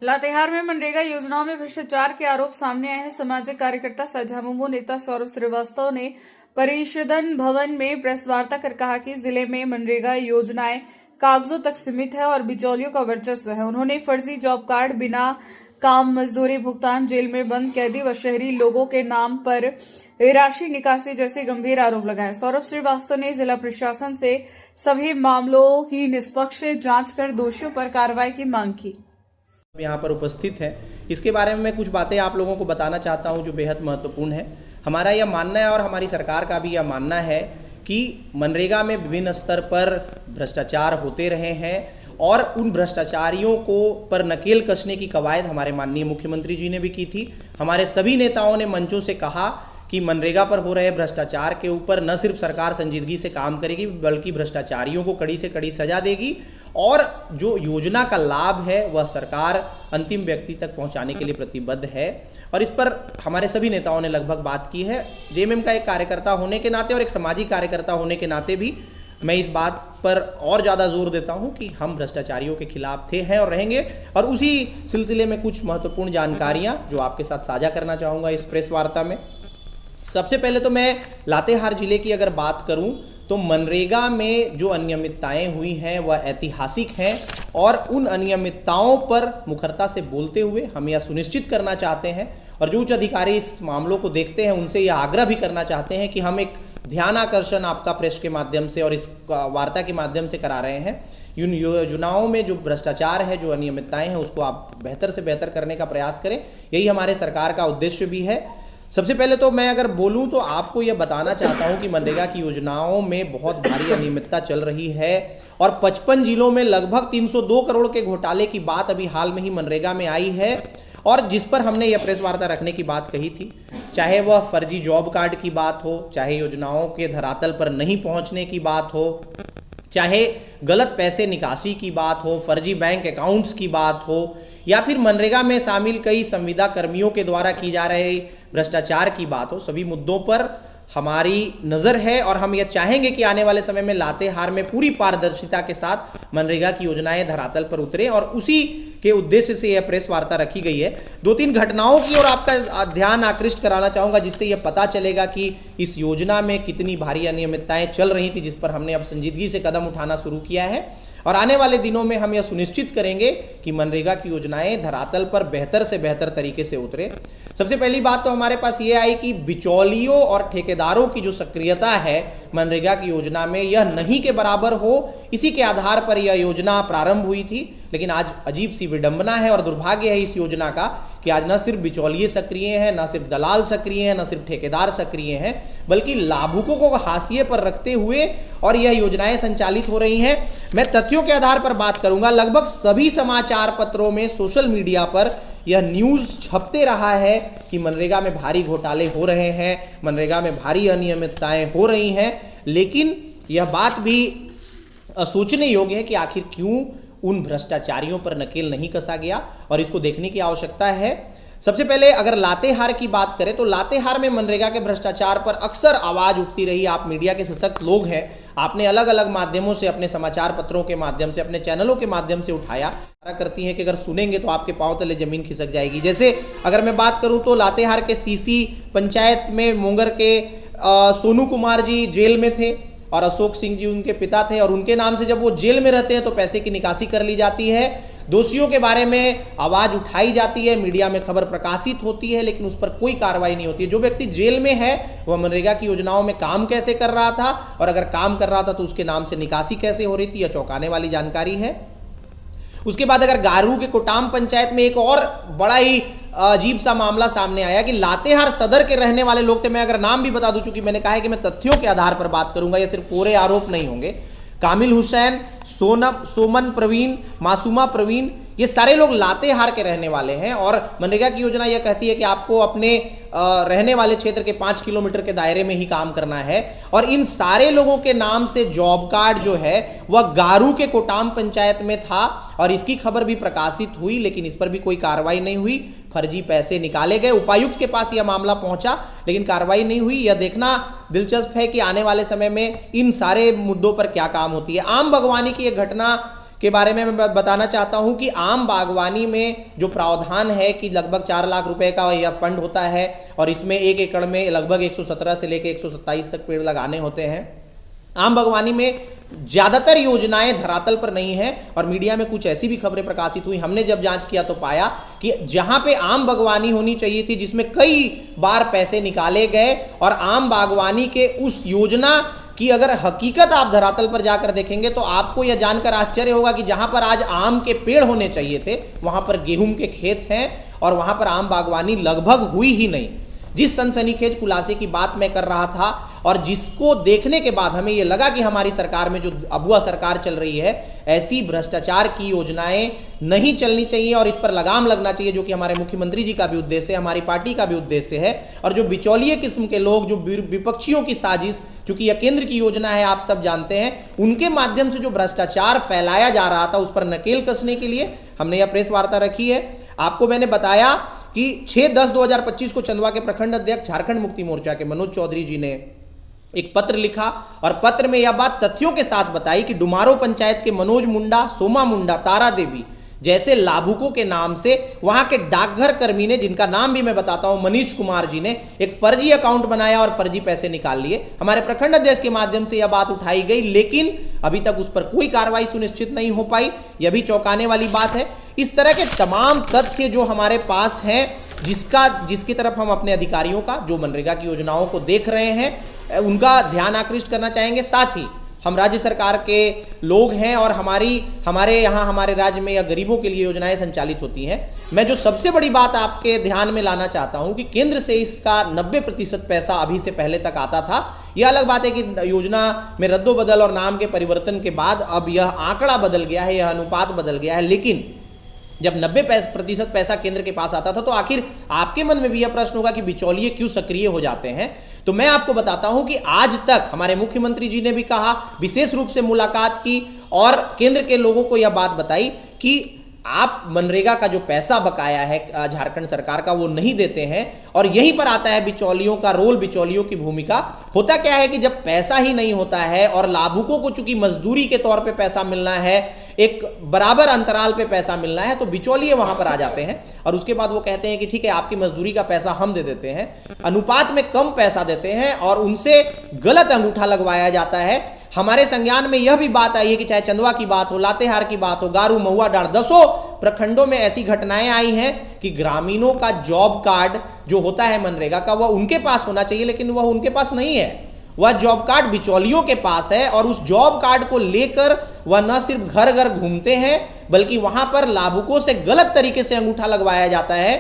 लातेहार में मनरेगा योजनाओं में भ्रष्टाचार के आरोप सामने आए हैं। सामाजिक कार्यकर्ता झामुमो नेता सौरभ श्रीवास्तव ने परिषदन भवन में प्रेस वार्ता कर कहा कि जिले में मनरेगा योजनाएं कागजों तक सीमित है और बिचौलियों का वर्चस्व है। उन्होंने फर्जी जॉब कार्ड, बिना काम मजदूरी भुगतान, जेल में बंद कैदी व शहरी लोगों के नाम पर राशि निकासी जैसे गंभीर आरोप लगाए। सौरभ श्रीवास्तव ने जिला प्रशासन से सभी मामलों की निष्पक्ष जांच कर दोषियों पर कार्रवाई की मांग की। यहाँ पर उपस्थित है, इसके बारे में मैं कुछ बातें आप लोगों को बताना चाहता हूँ जो बेहद महत्वपूर्ण है। हमारा यह मानना है और हमारी सरकार का भी यह मानना है कि मनरेगा में विभिन्न स्तर पर भ्रष्टाचार होते रहे हैं और उन भ्रष्टाचारियों को पर नकेल कसने की कवायद हमारे माननीय मुख्यमंत्री जी ने भी की थी। हमारे सभी नेताओं ने मंचों से कहा कि मनरेगा पर हो रहे भ्रष्टाचार के ऊपर न सिर्फ सरकार संजीदगी से काम करेगी बल्कि भ्रष्टाचारियों को कड़ी से कड़ी सजा देगी और जो योजना का लाभ है वह सरकार अंतिम व्यक्ति तक पहुंचाने के लिए प्रतिबद्ध है। और इस पर हमारे सभी नेताओं ने लगभग बात की है। जेएमएम का एक कार्यकर्ता होने के नाते और एक सामाजिक कार्यकर्ता होने के नाते भी मैं इस बात पर और ज़्यादा जोर देता हूं कि हम भ्रष्टाचारियों के खिलाफ थे, हैं और रहेंगे। और उसी सिलसिले में कुछ महत्वपूर्ण जानकारियां जो आपके साथ साझा करना चाहूँगा इस प्रेस वार्ता में। सबसे पहले तो मैं लातेहार जिले की अगर बात करूं तो मनरेगा में जो अनियमितताएं हुई हैं वह ऐतिहासिक हैं और उन अनियमितताओं पर मुखरता से बोलते हुए हम यह सुनिश्चित करना चाहते हैं और जो उच्च अधिकारी इस मामलों को देखते हैं उनसे यह आग्रह भी करना चाहते हैं कि हम एक ध्यान आकर्षण आपका प्रेस के माध्यम से और इस वार्ता के माध्यम से करा रहे हैं। इन योजनाओं में जो भ्रष्टाचार है, जो अनियमितताएं हैं, उसको आप बेहतर से बेहतर करने का प्रयास करें। यही हमारे सरकार का उद्देश्य भी है। सबसे पहले तो मैं अगर बोलूं तो आपको यह बताना चाहता हूं कि मनरेगा की योजनाओं में बहुत भारी अनियमितता चल रही है और 55 जिलों में लगभग 302 करोड़ के घोटाले की बात अभी हाल में ही मनरेगा में आई है और जिस पर हमने यह प्रेस वार्ता रखने की बात कही थी। चाहे वह फर्जी जॉब कार्ड की बात हो, चाहे योजनाओं के धरातल पर नहीं पहुंचने की बात हो, चाहे गलत पैसे निकासी की बात हो, फर्जी बैंक अकाउंट्स की बात हो या फिर मनरेगा में शामिल कई संविदा कर्मियों के द्वारा की जा रहे भ्रष्टाचार की बात हो, सभी मुद्दों पर हमारी नज़र है और हम यह चाहेंगे कि आने वाले समय में लातेहार में पूरी पारदर्शिता के साथ मनरेगा की योजनाएं धरातल पर उतरें और उसी के उद्देश्य से यह प्रेस वार्ता रखी गई है। 2-3 घटनाओं की ओर आपका ध्यान आकृष्ट कराना चाहूँगा जिससे यह पता चलेगा कि इस योजना में कितनी भारी अनियमितताएं चल रही थी, जिस पर हमने अब संजीदगी से कदम उठाना शुरू किया है और आने वाले दिनों में हम यह सुनिश्चित करेंगे कि मनरेगा की योजनाएं धरातल पर बेहतर से बेहतर तरीके से उतरे। सबसे पहली बात तो हमारे पास ये आई कि बिचौलियों और ठेकेदारों की जो सक्रियता है मनरेगा की योजना में यह नहीं के बराबर हो, इसी के आधार पर यह योजना प्रारंभ हुई थी। लेकिन आज अजीब सी विडंबना है और दुर्भाग्य है इस योजना का कि आज न सिर्फ बिचौलिए सक्रिय हैं, न सिर्फ दलाल सक्रिय हैं, न सिर्फ ठेकेदार सक्रिय हैं, बल्कि लाभुकों को हाशिए पर रखते हुए और यह योजनाएं संचालित हो रही हैं। मैं तथ्यों के आधार पर बात करूंगा। लगभग सभी समाचार पत्रों में, सोशल मीडिया पर यह न्यूज़ छपते रहा है कि मनरेगा में भारी घोटाले हो रहे हैं, मनरेगा में भारी अनियमितताएं हो रही हैं। लेकिन यह बात भी सोचने योग्य है कि आखिर क्यों उन भ्रष्टाचारियों पर नकेल नहीं कसा गया और इसको देखने की आवश्यकता है। सबसे पहले अगर लातेहार की बात करें तो लातेहार में मनरेगा के भ्रष्टाचार पर अक्सर आवाज उठती रही। आप मीडिया के सशक्त लोग हैं, आपने अलग अलग माध्यमों से, अपने समाचार पत्रों के माध्यम से, अपने चैनलों के माध्यम से उठाया करती हैं कि अगर सुनेंगे तो आपके पांव तले जमीन खिसक जाएगी। जैसे अगर मैं बात करूं तो लातेहार के सीसी पंचायत में मोंगर के सोनू कुमार जी जेल में थे और अशोक सिंह जी उनके पिता थे और उनके नाम से जब वो जेल में रहते हैं तो पैसे की निकासी कर ली जाती है। दोषियों के बारे में आवाज उठाई जाती है, मीडिया में खबर प्रकाशित होती है, लेकिन उस पर कोई कार्रवाई नहीं होती है। जो व्यक्ति जेल में है वह मनरेगा की योजनाओं में काम कैसे कर रहा था और अगर काम कर रहा था तो उसके नाम से निकासी कैसे हो रही थी, यह चौंकाने वाली जानकारी है। उसके बाद अगर गारू के कोटाम पंचायत में एक और बड़ा ही अजीब सा मामला सामने आया कि लातेहार सदर के रहने वाले लोग थे। मैं अगर नाम भी बता दूं, चूंकि मैंने कहा है कि मैं तथ्यों के आधार पर बात करूंगा, ये सिर्फ पूरे आरोप नहीं होंगे। कामिल हुसैन, सोमन प्रवीण, मासूमा प्रवीण, ये सारे लोग लातेहार के रहने वाले हैं और मनरेगा की योजना यह कहती है कि आपको अपने रहने वाले क्षेत्र के 5 किलोमीटर के दायरे में ही काम करना है और इन सारे लोगों के नाम से जॉब कार्ड जो है वह गारू के कोटाम पंचायत में था और इसकी खबर भी प्रकाशित हुई, लेकिन इस पर भी कोई कार्रवाई नहीं हुई। फर्जी पैसे निकाले गए, उपायुक्त के पास यह मामला पहुंचा लेकिन कार्रवाई नहीं हुई। यह देखना दिलचस्प है कि आने वाले समय में इन सारे मुद्दों पर क्या काम होती है। आम बागवानी की एक घटना के बारे में मैं बताना चाहता हूं कि आम बागवानी में जो प्रावधान है कि लगभग 4 लाख रुपए का यह फंड होता है और इसमें 1 एकड़ में लगभग 117 से लेकर 127 तक पेड़ लगाने होते हैं। आम बागवानी में ज्यादातर योजनाएं धरातल पर नहीं है और मीडिया में कुछ ऐसी भी खबरें प्रकाशित हुई। हमने जब जांच किया तो पाया कि जहां पे आम बागवानी होनी चाहिए थी, जिसमें कई बार पैसे निकाले गए और आम बागवानी के उस योजना कि अगर हकीकत आप धरातल पर जाकर देखेंगे तो आपको यह जानकर आश्चर्य होगा कि जहां पर आज आम के पेड़ होने चाहिए थे वहां पर गेहूं के खेत हैं और वहां पर आम बागवानी लगभग हुई ही नहीं। जिस सनसनीखेज खुलासे की बात मैं कर रहा था और जिसको देखने के बाद हमें यह लगा कि हमारी सरकार में जो अबुआ सरकार चल रही है, ऐसी भ्रष्टाचार की योजनाएं नहीं चलनी चाहिए और इस पर लगाम लगना चाहिए, जो कि हमारे मुख्यमंत्री जी का भी उद्देश्य है, हमारी पार्टी का भी उद्देश्य है। और जो बिचौलिए किस्म के लोग, जो विपक्षियों की साजिश, चूंकि यह केंद्र की योजना है आप सब जानते हैं, उनके माध्यम से जो भ्रष्टाचार फैलाया जा रहा था उस पर नकेल कसने के लिए हमने यह प्रेस वार्ता रखी है। आपको मैंने बताया कि 6/10/2025 को चंदवा के प्रखंड अध्यक्ष झारखंड मुक्ति मोर्चा के मनोज चौधरी जी ने एक पत्र लिखा और पत्र में यह बात तथ्यों के साथ बताई कि डुमारो पंचायत के मनोज मुंडा, सोमा मुंडा, तारा देवी जैसे लाभुकों के नाम से वहां के डाकघर कर्मी ने, जिनका नाम भी मैं बताता हूं, मनीष कुमार जी ने एक फर्जी अकाउंट बनाया और फर्जी पैसे निकाल लिए। हमारे प्रखंड अध्यक्ष के माध्यम से यह बात उठाई गई, लेकिन अभी तक उस पर कोई कार्रवाई सुनिश्चित नहीं हो पाई। यह भी चौंकाने वाली बात है। इस तरह के तमाम तथ्य जो हमारे पास हैं, जिसकी तरफ हम अपने अधिकारियों का, जो मनरेगा की योजनाओं को देख रहे हैं, उनका ध्यान आकृष्ट करना चाहेंगे। साथ ही हम राज्य सरकार के लोग हैं और हमारे यहाँ हमारे राज्य में या गरीबों के लिए योजनाएं संचालित होती हैं। मैं जो सबसे बड़ी बात आपके ध्यान में लाना चाहता हूं कि केंद्र से इसका 90% पैसा अभी से पहले तक आता था। यह अलग बात है कि योजना में रद्दोबदल और नाम के परिवर्तन के बाद अब यह आंकड़ा बदल गया है, यह अनुपात बदल गया है। लेकिन जब 90% पैसा केंद्र के पास आता था तो आखिर आपके मन में भी यह प्रश्न होगा कि बिचौलिए क्यों सक्रिय हो जाते हैं। तो मैं आपको बताता हूं कि आज तक हमारे मुख्यमंत्री जी ने भी कहा, विशेष रूप से मुलाकात की और केंद्र के लोगों को यह बात बताई कि आप मनरेगा का जो पैसा बकाया है झारखंड सरकार का, वो नहीं देते हैं। और यहीं पर आता है बिचौलियों का रोल, बिचौलियों की भूमिका। होता क्या है कि जब पैसा ही नहीं होता है और लाभुकों को चूंकि मजदूरी के तौर पे पैसा मिलना है, एक बराबर अंतराल पे पैसा मिलना है, तो बिचौलिए वहां पर आ जाते हैं और उसके बाद वो कहते हैं कि ठीक है, आपकी मजदूरी का पैसा हम दे देते हैं, अनुपात में कम पैसा देते हैं और उनसे गलत अंगूठा लगवाया जाता है। हमारे संज्ञान में यह भी बात आई है कि चाहे चंदवा की बात हो, लातेहार की बात हो, गारू, महुआ, डांड, 10 प्रखंडों में ऐसी घटनाएं आई हैं कि ग्रामीणों का जॉब कार्ड जो होता है मनरेगा का, वह उनके पास होना चाहिए, लेकिन वह उनके पास नहीं है। वह जॉब कार्ड बिचौलियों के पास है और उस जॉब कार्ड को लेकर वह न सिर्फ घर घर घूमते हैं, बल्कि वहां पर लाभुकों से गलत तरीके से अंगूठा लगवाया जाता है।